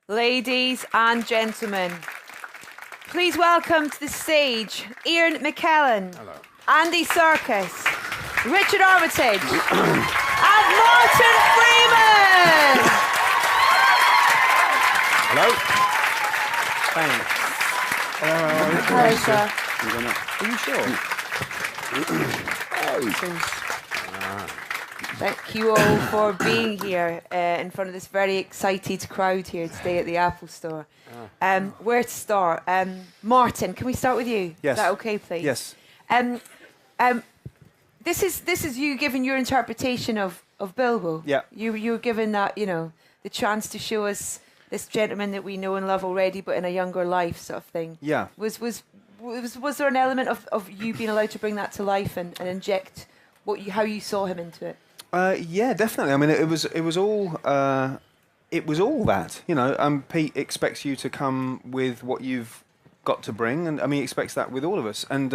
Ladies and gentlemen, please welcome to the stage Ian McKellen, Hello. Andy Serkis, Richard Armitage, and Martin Freeman. Hello. Thanks. Hello, sir. Are you sure? Thank you all for being here in front of this very excited crowd here today at the Apple Store. Where to start? Martin, can we start with you? Yes. Is that okay, please? Yes. This is you giving your interpretation of Bilbo. Yeah. You were given that, the chance to show us this gentleman that we know and love already, but in a younger life, sort of thing. Yeah. Was there an element of you being allowed to bring that to life and inject how you saw him into it? Yeah, definitely. I mean, it was all that. Pete expects you to come with what you've got to bring, and he expects that with all of us. And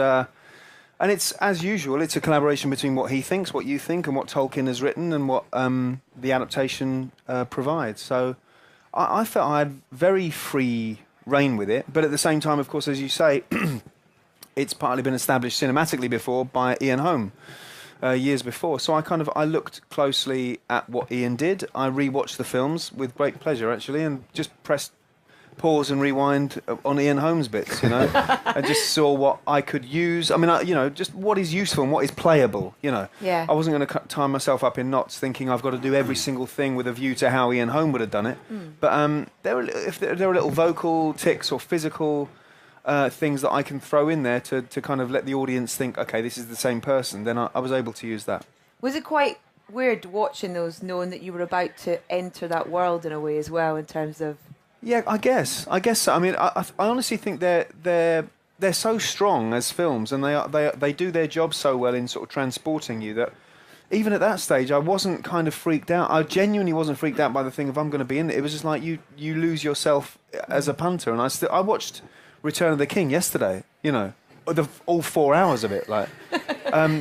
it's, as usual, it's a collaboration between what he thinks, what you think, and what Tolkien has written, and what the adaptation provides. So I felt I had very free reign with it, but at the same time, of course, as you say, it's partly been established cinematically before by Ian Holm. Years before, so I looked closely at what Ian did. I rewatched the films with great pleasure, actually, and just pressed pause and rewind on Ian Holm's bits. I just saw what I could use. I mean, just what is useful and what is playable. Yeah. I wasn't going to tie myself up in knots, thinking I've got to do every single thing with a view to how Ian Holm would have done it. But if there are little vocal ticks or physical things that I can throw in there to kind of let the audience think, okay, this is the same person, then I was able to use that. Was it quite weird watching those, knowing that you were about to enter that world in a way as well, in terms of... Yeah, I guess so. I mean, I honestly think they're so strong as films, and they do their job so well in sort of transporting you that even at that stage I wasn't kind of freaked out. I genuinely wasn't freaked out by the thing of I'm going to be in it. It was just like you lose yourself as a punter, and I watched Return of the King yesterday, all 4 hours of it,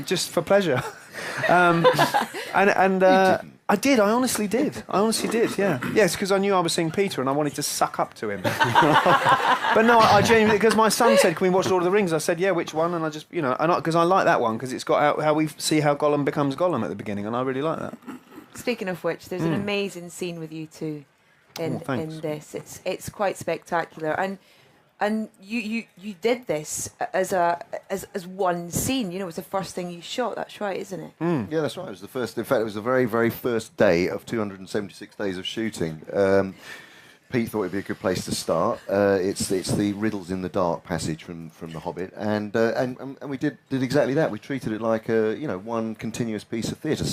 just for pleasure. I did. I honestly did. Yeah. Yes, because I knew I was seeing Peter and I wanted to suck up to him. But no, I genuinely, because my son said, "Can we watch Lord of the Rings?" I said, "Yeah, which one?" And I just, because I like that one because it's got how we see how Gollum becomes Gollum at the beginning, and I really like that. Speaking of which, there's an amazing scene with you two in this. It's quite spectacular, and you did this as one scene. It was the first thing you shot. That's right, isn't it? Yeah, that's right. It was the first. In fact, it was the very, very first day of 276 days of shooting. Pete thought it'd be a good place to start. It's the riddles in the dark passage from The Hobbit, and we did exactly that. We treated it like one continuous piece of theatre.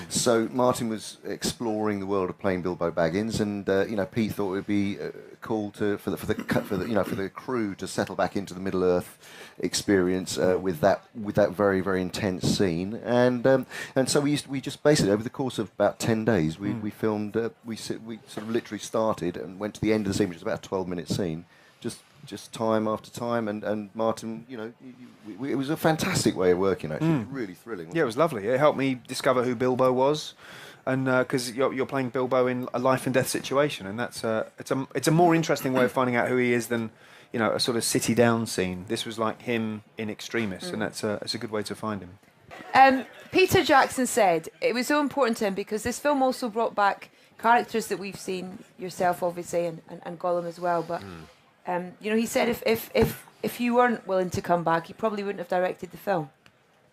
So Martin was exploring the world of playing Bilbo Baggins, and Pete thought it would be cool for the crew to settle back into the Middle Earth experience with that very, very intense scene, and so we just basically over the course of about 10 days we filmed. We sort of literally started and went to the end of the scene, which is about a 12-minute scene, just time after time, and Martin, it was a fantastic way of working. Actually, it was really thrilling. Yeah, it was lovely. It helped me discover who Bilbo was. And because you're playing Bilbo in a life and death situation, and that's it's a more interesting way of finding out who he is than a sort of city down scene. This was like him in extremis, and it's a good way to find him. Peter Jackson said it was so important to him because this film also brought back characters that we've seen, yourself obviously, and Gollum as well. But he said if you weren't willing to come back, he probably wouldn't have directed the film.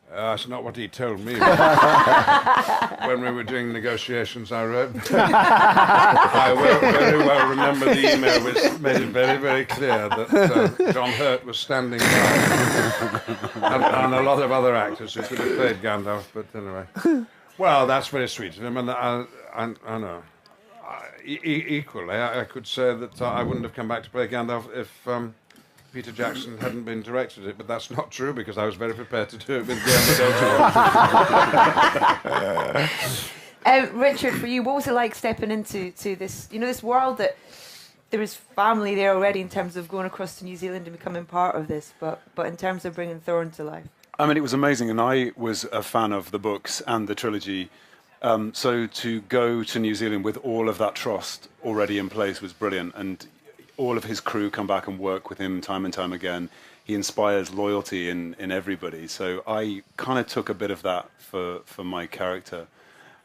That's not what he told me. When we were doing negotiations, I wrote. I very well remember the email which made it very, very clear that John Hurt was standing by, and a lot of other actors who could have played Gandalf. But anyway, well, that's very sweet of him, and I know. Equally, I could say that I wouldn't have come back to play Gandalf if Peter Jackson hadn't been directed it, but that's not true because I was very prepared to do it with Guillermo del Toro. Richard, for you, what was it like stepping into this, this world that there was family there already in terms of going across to New Zealand and becoming part of this, but in terms of bringing Thorin to life? I mean, it was amazing, and I was a fan of the books and the trilogy So to go to New Zealand with all of that trust already in place was brilliant, and all of his crew come back and work with him time and time again. He inspires loyalty in everybody. So I kind of took a bit of that for my character.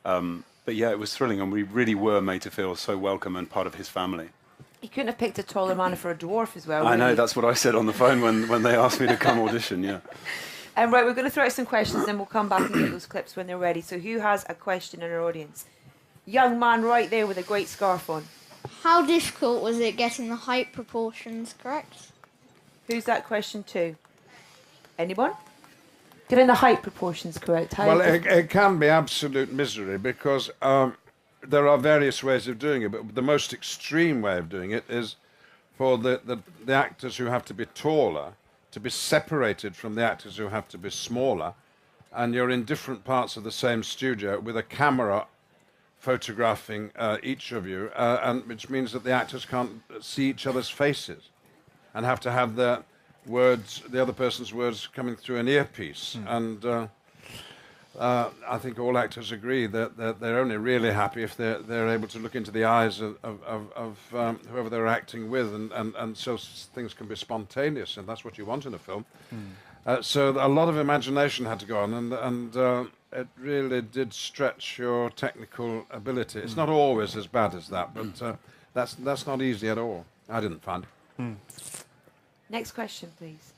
But yeah, it was thrilling, and we really were made to feel so welcome and part of his family. You couldn't have picked a taller man for a dwarf as well. I know, you? that's what I said on the phone when they asked me to come audition, yeah. Right, we're going to throw out some questions, and we'll come back and get those clips when they're ready. So who has a question in our audience? Young man right there with a great scarf on. How difficult was it getting the height proportions correct? Who's that question to? Anyone? Getting the height proportions correct. How Well, it can be absolute misery because there are various ways of doing it, but the most extreme way of doing it is for the actors who have to be taller to be separated from the actors who have to be smaller, and you're in different parts of the same studio with a camera photographing each of you, and which means that the actors can't see each other's faces and have to have the other person's words coming through an earpiece. And I think all actors agree that they're only really happy if they're able to look into the eyes of whoever they're acting with, and so things can be spontaneous, and that's what you want in a film. So a lot of imagination had to go on, and it really did stretch your technical ability. It's not always as bad as that, but that's not easy at all. I didn't find it. Next question, please.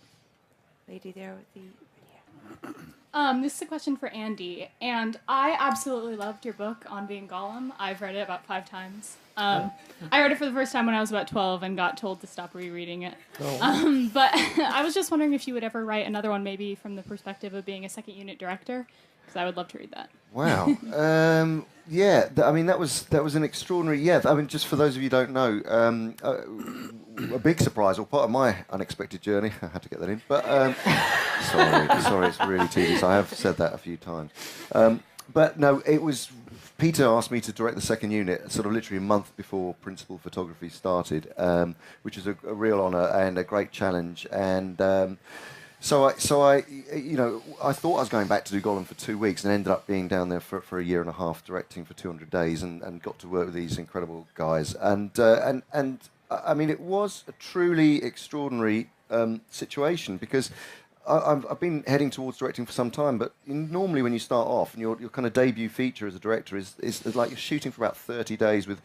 Lady there with the... This is a question for Andy, and I absolutely loved your book on being Gollum. I've read it about 5 times. I read it for the first time when I was about 12 and got told to stop rereading it. But I was just wondering if you would ever write another one, maybe from the perspective of being a second unit director, because I would love to read that. Wow. Yeah, I mean, that was an extraordinary... Yeah, I mean, just for those of you who don't know, a big surprise, or part of my unexpected journey, I had to get that in, but sorry, it's really tedious. I have said that a few times. But no, it was... Peter asked me to direct the second unit sort of literally a month before principal photography started, which is a real honour and a great challenge. And so I, you know, I thought I was going back to do Gollum for 2 weeks, and ended up being down there for a year and a half directing for 200 days, and got to work with these incredible guys. And I mean, it was a truly extraordinary situation, because I've been heading towards directing for some time, but normally when you start off, and your kind of debut feature as a director is like you're shooting for about 30 days with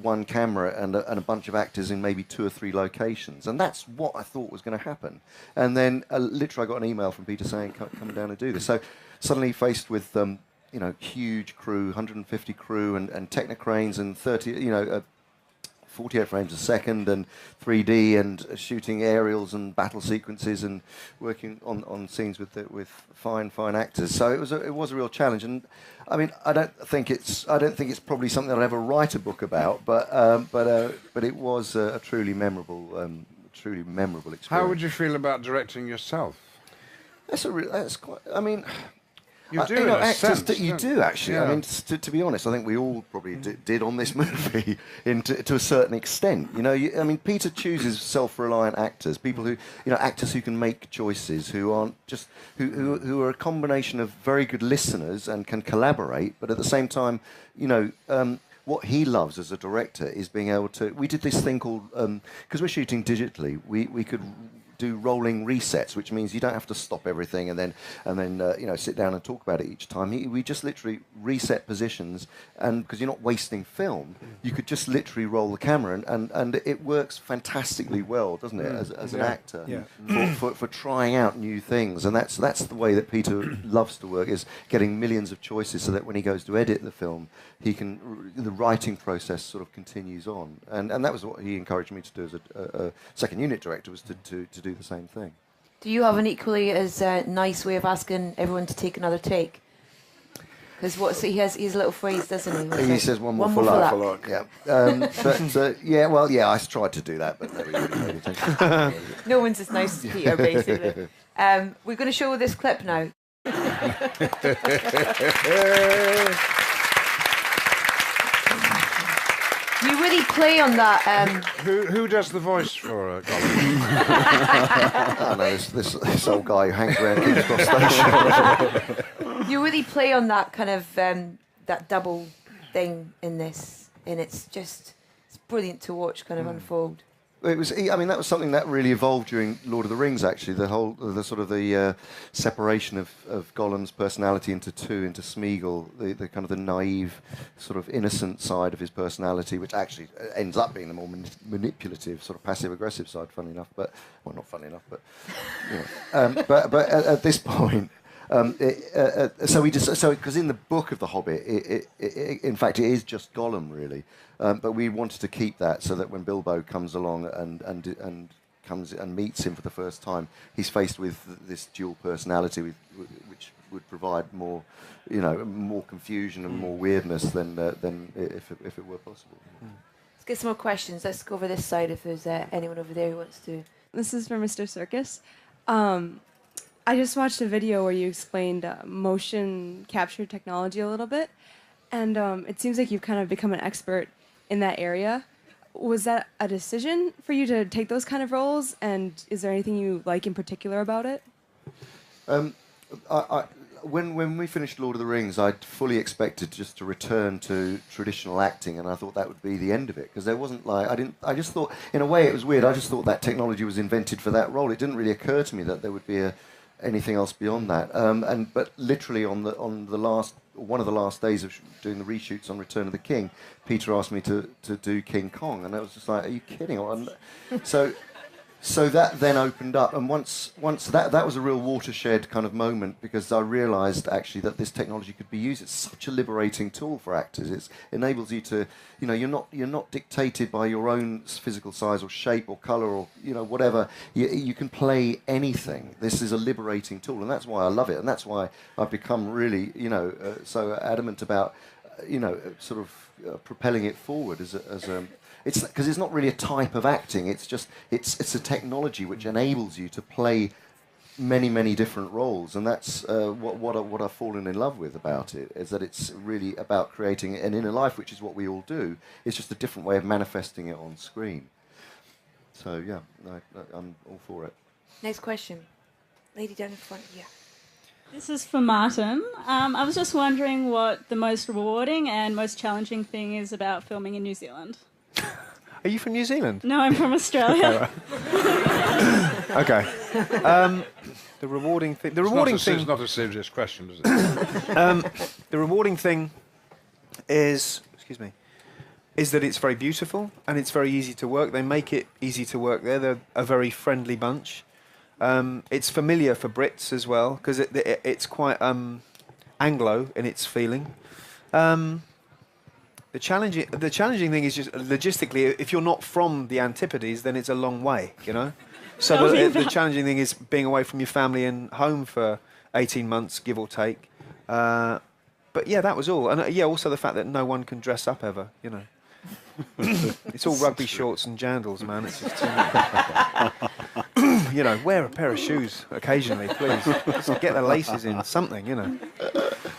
one camera and a bunch of actors in maybe 2 or 3 locations, and that's what I thought was going to happen. And then literally I got an email from Peter saying, come down and do this. So suddenly faced with you know, huge crew, 150 crew and Technocranes and 30, you know, 48 frames a second and 3D and shooting aerials and battle sequences and working on scenes with fine actors. So it was a real challenge. And I mean, I don't think it's probably something I'll ever write a book about, but it was a truly memorable experience. How would you feel about directing yourself? That's quite. I mean. You do, you know, in a actors sense, you do actually. Yeah. I mean, to be honest, I think we all probably did on this movie, to a certain extent. You know, I mean, Peter chooses self-reliant actors, people who, you know, actors who can make choices, who aren't just who are a combination of very good listeners and can collaborate, but at the same time, you know. What he loves as a director is being able to. We did this thing called, because we're shooting digitally, we could do rolling resets, which means you don't have to stop everything and then you know, sit down and talk about it each time. We just literally reset positions, and because you're not wasting film, you could just literally roll the camera, and it works fantastically well, doesn't it, as an actor, for trying out new things. And that's the way that Peter loves to work, is getting millions of choices, so that when he goes to edit the film, the writing process sort of continues on. And that was what he encouraged me to do as a second unit director, was to do the same thing. Do you have an equally as nice way of asking everyone to take another take? Because he has a little phrase, doesn't he? He says one more for luck. Yeah. But yeah, well, yeah, I tried to do that, but nobody really paid attention. No one's as nice as Peter, basically. We're going to show this clip now. You really play on that. Who does the voice for Gollum? I know this old guy who hangs around King's Cross Station. You really play on that kind of that double thing in this, and it's brilliant to watch kind of unfold. It was. I mean, that was something that really evolved during Lord of the Rings. Actually, the sort of the separation of Gollum's personality into Smeagol, the kind of the naive, sort of innocent side of his personality, which actually ends up being the more manipulative, sort of passive-aggressive side. Funny enough, but well, not funny enough, but you know. But at this point. Because in the book of The Hobbit, in fact, it is just Gollum really, but we wanted to keep that so that when Bilbo comes along and comes and meets him for the first time, he's faced with this dual personality, which would provide more, more confusion and more weirdness than if it were possible. Let's get some more questions. Let's go over this side if there's anyone over there who wants to. This is for Mr. Serkis. I just watched a video where you explained motion capture technology a little bit, and it seems like you've kind of become an expert in that area. Was that a decision for you to take those kind of roles, and is there anything you like in particular about it? When we finished Lord of the Rings, I fully expected just to return to traditional acting, and I thought that would be the end of it, because there wasn't I just thought, in a way it was weird, I just thought that technology was invented for that role. It didn't really occur to me that there would be anything else beyond that. But literally on one of the last days of doing the reshoots on Return of the King, Peter asked me to do King Kong, and I was just like, are you kidding? So that then opened up, and once that was a real watershed kind of moment, because I realised actually that this technology could be used. It's such a liberating tool for actors. It enables you to, you're not dictated by your own physical size or shape or colour or whatever. You can play anything. This is a liberating tool, and that's why I love it, and that's why I've become really so adamant about sort of propelling it forward as a. It's because it's not really a type of acting. It's just it's a technology which enables you to play many different roles, and that's what I've fallen in love with about it. Is that it's really about creating an inner life, which is what we all do. It's just a different way of manifesting it on screen. So yeah, I'm all for it. Next question, lady down in front. Yeah. This is for Martin. I was just wondering what the most rewarding and most challenging thing is about filming in New Zealand. Are you from New Zealand? No, I'm from Australia. Okay. The rewarding thing. It's not a serious question, is it? The rewarding thing is that it's very beautiful and it's very easy to work. They make it easy to work there. They're a very friendly bunch. It's familiar for Brits as well, because it's quite Anglo in its feeling. The challenging thing is just logistically, if you're not from the Antipodes, then it's a long way, So the challenging thing is being away from your family and home for 18 months, give or take. But yeah, that was all. And also the fact that no one can dress up ever, It's all rugby shorts and jandals, man. It's just too much. Wear a pair of shoes occasionally, please. Just get the laces in, something,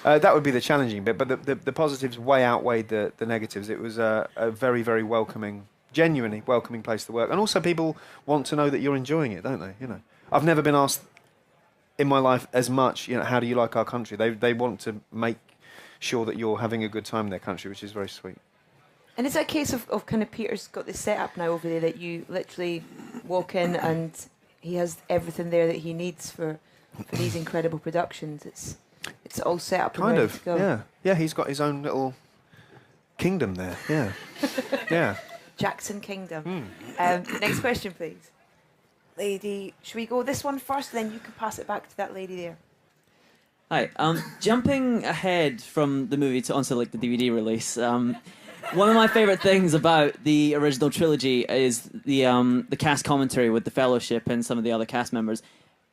That would be the challenging bit, but the positives way outweighed the negatives. It was a very, very welcoming, genuinely welcoming place to work. And also people want to know that you're enjoying it, don't they? I've never been asked in my life as much, how do you like our country? They want to make sure that you're having a good time in their country, which is very sweet. And it's a case of kind of Peter's got this setup now over there that you literally walk in and he has everything there that he needs for these incredible productions. It's all set up and ready to go. Yeah. He's got his own little kingdom there. Yeah, yeah. Jackson Kingdom. Next question, please. Lady, should we go this one first, then you can pass it back to that lady there. Hi. Jumping ahead from the movie onto the DVD release. One of my favourite things about the original trilogy is the cast commentary with the Fellowship and some of the other cast members.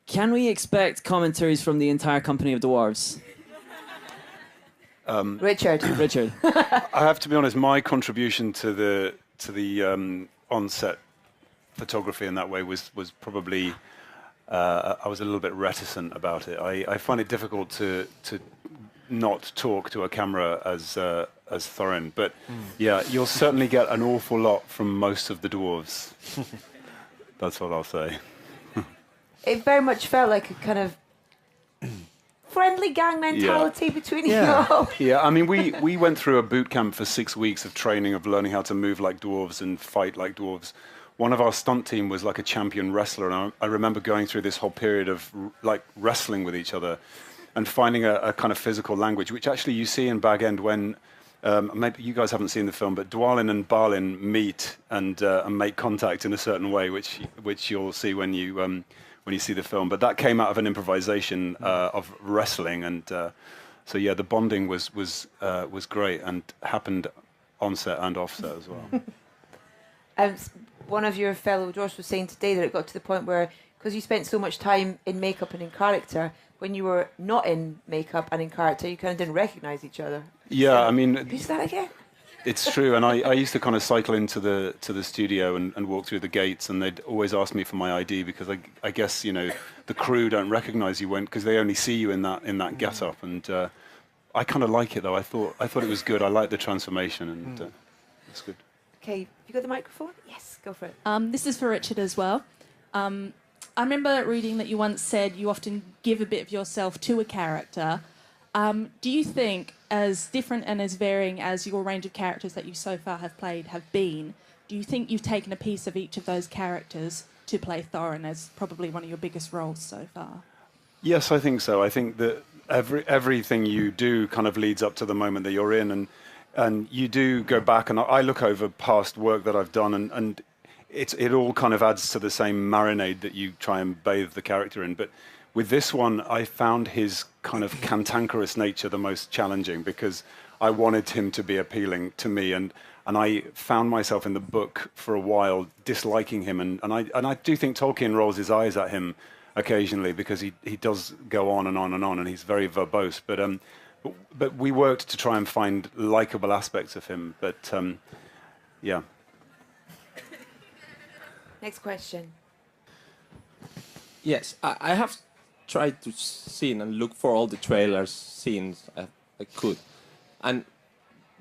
Can we expect commentaries from the entire company of dwarves? Richard. I have to be honest. My contribution to the on-set photography in that way was probably I was a little bit reticent about it. I find it difficult to not talk to a camera as Thorin, but yeah, you'll certainly get an awful lot from most of the dwarves. That's what I'll say. It very much felt like a kind of friendly gang mentality between you all. Yeah, I mean, we went through a boot camp for 6 weeks of training, of learning how to move like dwarves and fight like dwarves. One of our stunt team was like a champion wrestler, and I remember going through this whole period of like wrestling with each other and finding a kind of physical language, which actually you see in Bag End when, maybe you guys haven't seen the film, but Dwalin and Balin meet and make contact in a certain way, which you'll see when you see the film. But that came out of an improvisation of wrestling, and so yeah, the bonding was great and happened on set and off set as well. One of your fellow dwarfs was saying today that it got to the point where, because you spent so much time in makeup and in character, when you were not in makeup and in character, you kind of didn't recognise each other. Yeah, I mean, who's that again? It's true, and I used to kind of cycle into the studio and walk through the gates, and they'd always ask me for my ID because I guess the crew don't recognise you because they only see you in that get-up, and I kind of like it though. I thought it was good. I liked the transformation, and it's good. Okay, you got the microphone? Yes, go for it. This is for Richard as well. I remember reading that you once said you often give a bit of yourself to a character. Do you think, as different and as varying as your range of characters that you so far have played have been, do you think you've taken a piece of each of those characters to play Thorin as probably one of your biggest roles so far? Yes, I think so. I think that everything you do kind of leads up to the moment that you're in, and you do go back, and I look over past work that I've done, and it all kind of adds to the same marinade that you try and bathe the character in. But with this one, I found his kind of cantankerous nature the most challenging because I wanted him to be appealing to me, and I found myself in the book for a while disliking him, and I do think Tolkien rolls his eyes at him occasionally because he does go on and on and on, and he's very verbose. But we worked to try and find likable aspects of him. But yeah. Next question. Yes, I have tried to see and look for all the trailers, scenes I could. And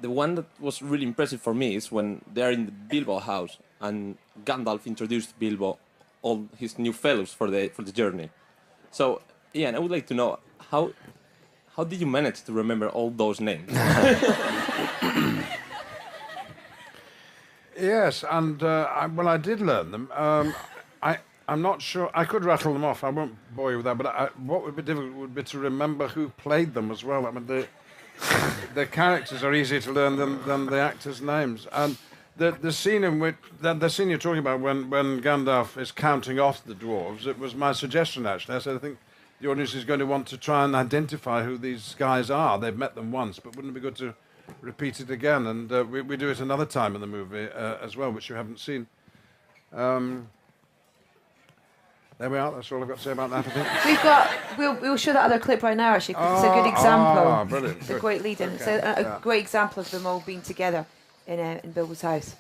the one that was really impressive for me is when they're in the Bilbo house and Gandalf introduced Bilbo all his new fellows for the journey. So, Ian, I would like to know how did you manage to remember all those names? Yes, and I did learn them. I'm not sure. I could rattle them off. I won't bore you with that. But what would be difficult would be to remember who played them as well. I mean, the characters are easier to learn than the actors' names. And the scene in which the scene you're talking about when Gandalf is counting off the dwarves, it was my suggestion actually. I said I think the audience is going to want to try and identify who these guys are. They've met them once, but wouldn't it be good to repeat it again? And we do it another time in the movie as well, which you haven't seen. There we are. That's all I've got to say about that, I think. We'll show that other clip right now, actually, because it's a good example. Brilliant. It's a great lead-in. Okay. It's a great example of them all being together in Bilbo's house.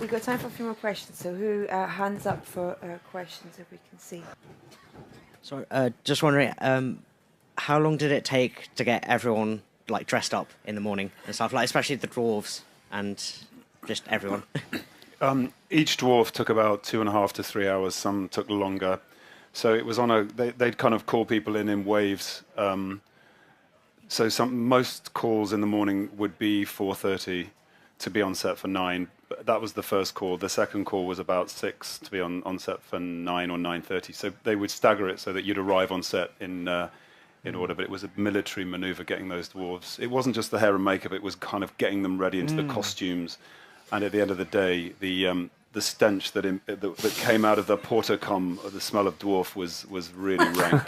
We've got time for a few more questions, so who hands up for questions if we can see? So, just wondering, how long did it take to get everyone dressed up in the morning and stuff, especially the dwarves and just everyone? Each dwarf took about 2.5 to 3 hours. Some took longer. So it was they'd kind of call people in waves. So most calls in the morning would be 4:30 to be on set for 9. That was the first call. The second call was about 6 to be on set for 9 or 9:30. So they would stagger it so that you'd arrive on set in order. But it was a military maneuver getting those dwarves. It wasn't just the hair and makeup. It was kind of getting them ready into the costumes. And at the end of the day, the stench that came out of the portacom, the smell of dwarf, was really rank.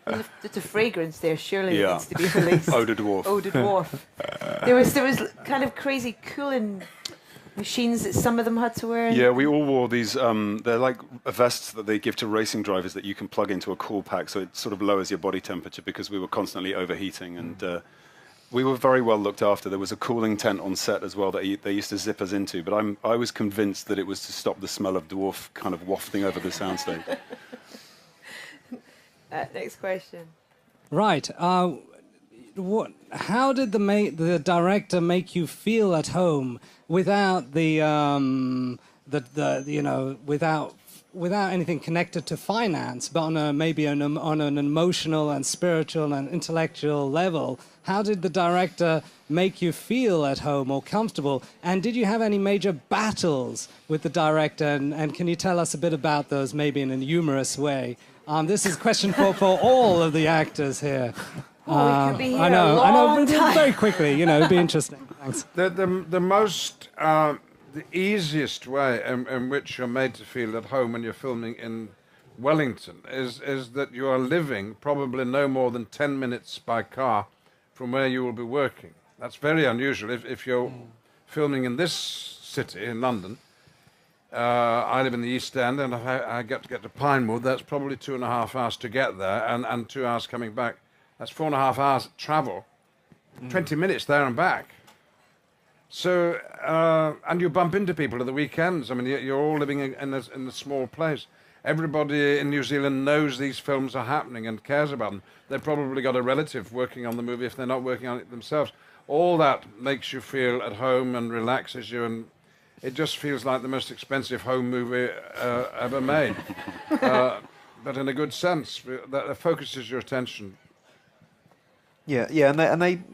There's a fragrance there, surely it needs to be released. Eau de dwarf. Eau de dwarf. There was kind of crazy cooling machines that some of them had to wear. Yeah, we all wore these. They're like vests that they give to racing drivers that you can plug into a cool pack, so it sort of lowers your body temperature because we were constantly overheating, and we were very well looked after. There was a cooling tent on set as well that they used to zip us into, but I was convinced that it was to stop the smell of dwarf kind of wafting over the soundstage. Next question. Right. How did the director make you feel at home without the without anything connected to finance, but on an emotional and spiritual and intellectual level, how did the director make you feel at home or comfortable? And did you have any major battles with the director? And can you tell us a bit about those, maybe in a humorous way? This is a question for all of the actors here. We could be here I know, a long but time. very quickly, it'd be interesting. Thanks. The easiest way in which you're made to feel at home when you're filming in Wellington is that you are living probably no more than 10 minutes by car from where you will be working. That's very unusual. If you're filming in this city, in London, I live in the East End, and if I get to Pinewood, that's probably 2.5 hours to get there, and 2 hours coming back. That's 4.5 hours travel, 20 minutes there and back. So, and you bump into people at the weekends. I mean, you're all living in a small place. Everybody in New Zealand knows these films are happening and cares about them. They've probably got a relative working on the movie if they're not working on it themselves. All that makes you feel at home and relaxes you, and it just feels like the most expensive home movie ever made. But in a good sense, that focuses your attention. Yeah, and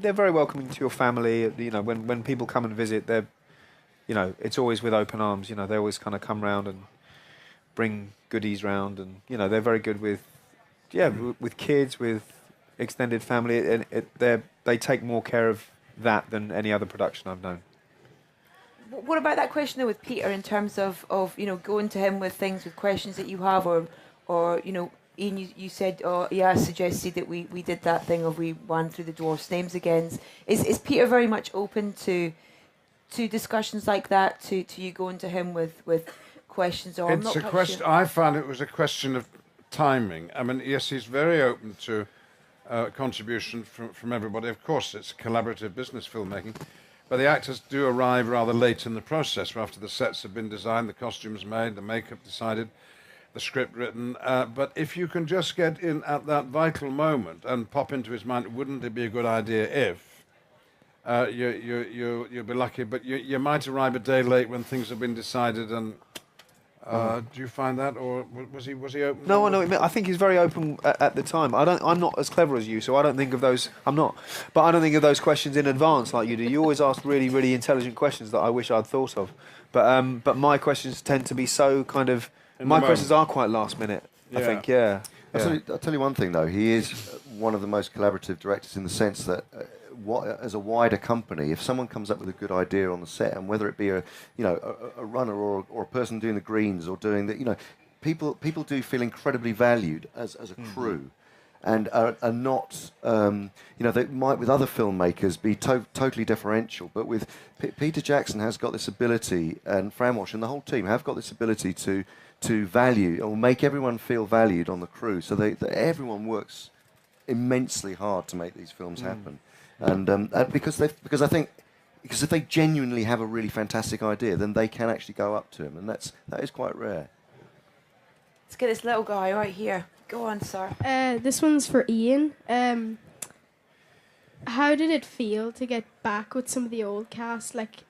they're very welcoming to your family. When people come and visit, it's always with open arms. They always kind of come round and bring goodies round, and they're very good with kids, with extended family, and they take more care of that than any other production I've known. What about that question though with Peter in terms of going to him with things, with questions that you have, or Ian, you said, I suggested that we did that thing of we ran through the dwarfs' names again. Is Peter very much open to discussions like that, to you going to him with questions? Or It's a question. I found it was a question of timing. I mean, yes, he's very open to contribution from everybody. Of course, it's collaborative business filmmaking, but the actors do arrive rather late in the process, after the sets have been designed, the costumes made, the makeup decided, the script written, but if you can just get in at that vital moment and pop into his mind, wouldn't it be a good idea if you'll be lucky, but you might arrive a day late when things have been decided. And do you find that, or was he open? No, I know what you mean. I think he's very open at the time. I'm not as clever as you, so I don't think of those. I'm not, but I don't think of those questions in advance like you do. You always ask really, really intelligent questions that I wish I'd thought of, but my questions tend to be so kind of. My questions are quite last minute, I think, yeah. I'll tell you one thing, though. He is one of the most collaborative directors in the sense that, as a wider company, if someone comes up with a good idea on the set, and whether it be a runner or a person doing the greens or doing the, people do feel incredibly valued as a crew. And are not, they might with other filmmakers be totally differential, but with Peter Jackson has got this ability, and Fran Walsh and the whole team have got this ability to value or make everyone feel valued on the crew. So everyone works immensely hard to make these films happen, and because I think if they genuinely have a really fantastic idea, then they can actually go up to him, and that is quite rare. Let's get this little guy right here. Go on, sir. This one's for Ian. How did it feel to get back with some of the old cast, like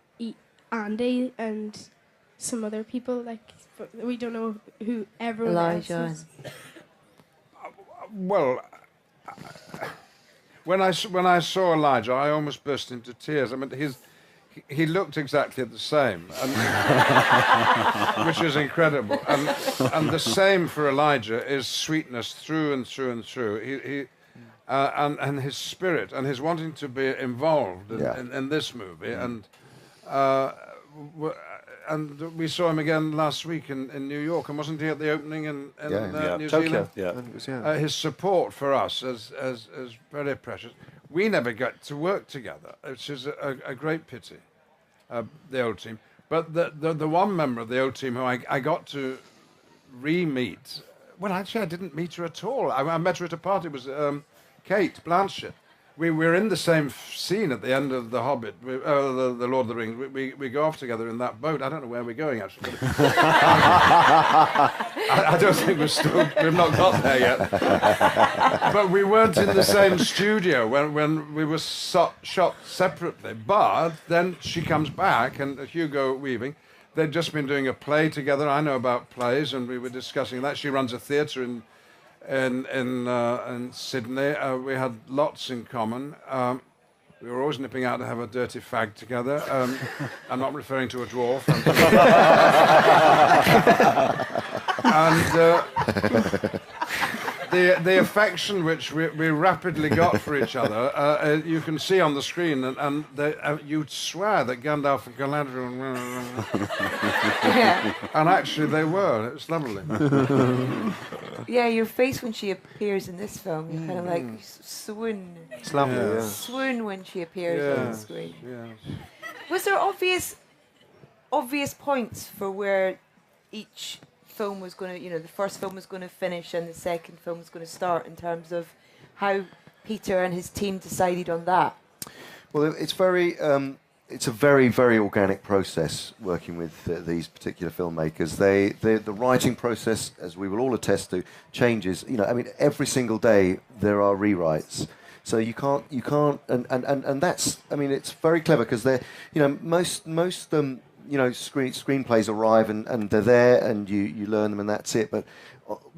Andy and some other people? Like, we don't know who everyone else is. Well, when I saw Elijah, I almost burst into tears. I mean, he looked exactly the same, which is incredible. And the same for Elijah is sweetness through and through and through. And his spirit and his wanting to be involved in this movie. And we saw him again last week in New York, and wasn't he at the opening in New Zealand? His support for us is very precious. We never got to work together, which is a great pity, the old team. But the one member of the old team who I got to re-meet, well, actually I didn't meet her at all. I met her at a party. It was Kate Blanchett. We were in the same scene at the end of The Hobbit, the Lord of the Rings. We go off together in that boat. I don't know where we're going, actually. I don't think we've not got there yet. But we weren't in the same studio when we were shot separately. But then she comes back, and Hugo Weaving, they'd just been doing a play together. I know about plays, and we were discussing that. She runs a theatre in Sydney. We had lots in common. We were always nipping out to have a dirty fag together. I'm not referring to a dwarf. And the affection which we rapidly got for each other, you can see on the screen, and you'd swear that Gandalf and Galadriel, and actually they were. It was lovely. Yeah, your face when she appears in this film, you kind of like swoon. It's lovely. Yeah. Swoon when she appears on the screen. Yeah. Was there obvious points for where each film was going to, the first film was going to finish and the second film was going to start, in terms of how Peter and his team decided on that? Well, it's a very, very organic process working with these particular filmmakers. The writing process, as we will all attest to, changes. Every single day there are rewrites. So you can't, and that's, it's very clever, because they're, most screenplays arrive and they're there and you learn them and that's it. But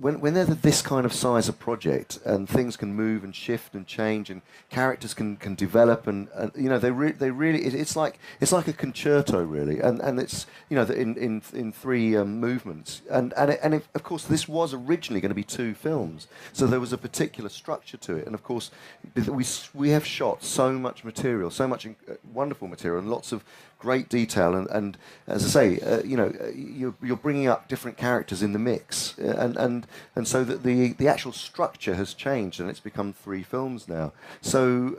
when they're this kind of size of project, and things can move and shift and change, and characters can develop, and they really it's like a concerto really, and it's in three movements, and of course this was originally going to be 2 films, so there was a particular structure to it, and of course we have shot so much material, so much wonderful material, and lots of great detail, and as I say, you're bringing up different characters in the mix, and so that the actual structure has changed, and it's become 3 films now. So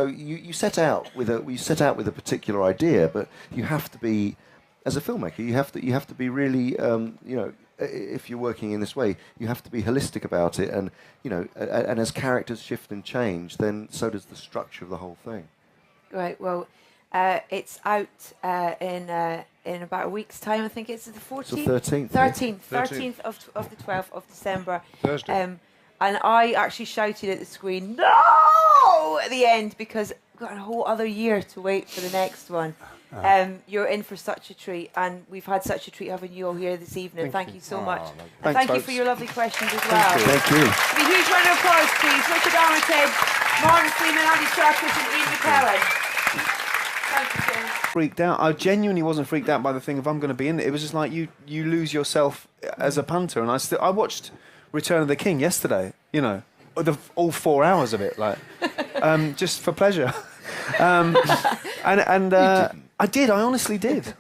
you set out with a particular idea, but you have to be, as a filmmaker, you have to be really, if you're working in this way, you have to be holistic about it, and and as characters shift and change, then so does the structure of the whole thing. Right. Well, it's out in about a week's time. I think it's the 14th. The 13th. 13th of the 12th of December. Thursday. And I actually shouted at the screen, "No!" at the end, because we've got a whole other year to wait for the next one. You're in for such a treat, and we've had such a treat having you all here this evening. Thank you so much. And thank you for your lovely questions as well. Thank you. A huge round of applause, please. Richard Armitage, Martin Freeman, Andy Serkis, and Ian McKellen. Freaked out. I genuinely wasn't freaked out by the thing of I'm going to be in it. It was just like you lose yourself as a punter, and I watched Return of the King yesterday. All 4 hours of it, like just for pleasure. I did. I honestly did.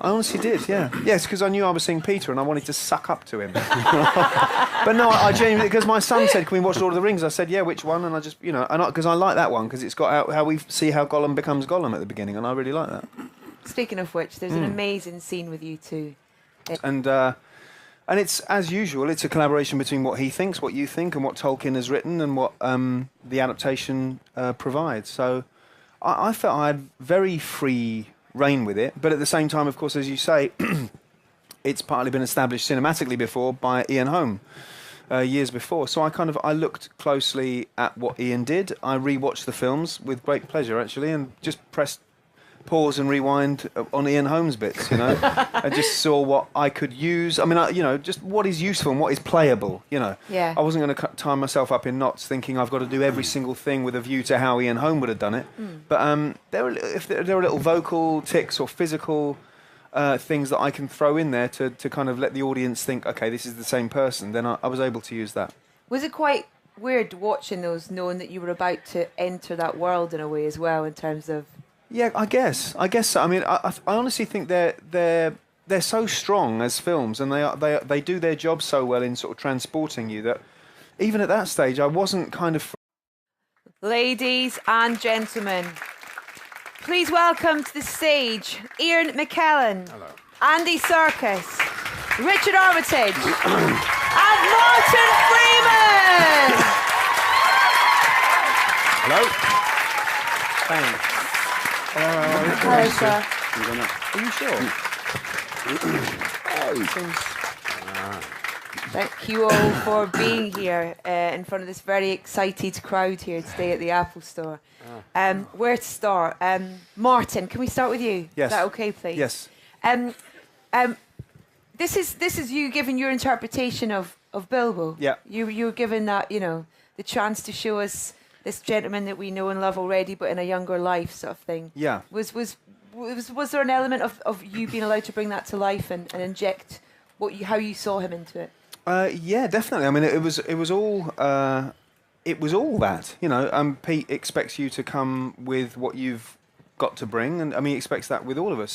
Yeah. Yes, because I knew I was seeing Peter, and I wanted to suck up to him. But no, I genuinely, because my son said, "Can we watch Lord of the Rings?" I said, "Yeah, which one?" And I just, because I like that one, because it's got how we see how Gollum becomes Gollum at the beginning, and I really like that. Speaking of which, there's an amazing scene with you two. And it's, as usual, it's a collaboration between what he thinks, what you think, and what Tolkien has written, and what the adaptation provides. So I felt I had very free reign with it, but at the same time, of course, as you say, it's partly been established cinematically before by Ian Holm years before. So I looked closely at what Ian did. I rewatched the films with great pleasure, actually, and just pressed pause and rewind on Ian Holmes' bits, and just saw what I could use. Just what is useful and what is playable, Yeah. I wasn't going to tie myself up in knots thinking I've got to do every single thing with a view to how Ian Holm would have done it. But if there are little vocal tics or physical things that I can throw in there to kind of let the audience think, okay, this is the same person, then I was able to use that. Was it quite weird watching those, knowing that you were about to enter that world in a way as well, in terms of... Yeah, I guess so. I honestly think they're so strong as films, and they do their job so well in sort of transporting you, that even at that stage I wasn't kind of... Ladies and gentlemen, please welcome to the stage Ian McKellen, Hello. Andy Serkis, Richard Armitage, and Martin Freeman. Hello. Thanks. Hello, sir. Are you sure? Thank you all for being here in front of this very excited crowd here today at the Apple Store. Where to start? Martin, can we start with you? Yes. Is that okay, please? Yes. This is you giving your interpretation of Bilbo. Yeah. You're given that, you know, the chance to show us this gentleman that we know and love already, but in a younger life, sort of thing. Yeah. Was there an element of you being allowed to bring that to life and inject how you saw him into it? Yeah, definitely. I mean, it was all that, you know. Pete expects you to come with what you've got to bring, and I mean, he expects that with all of us.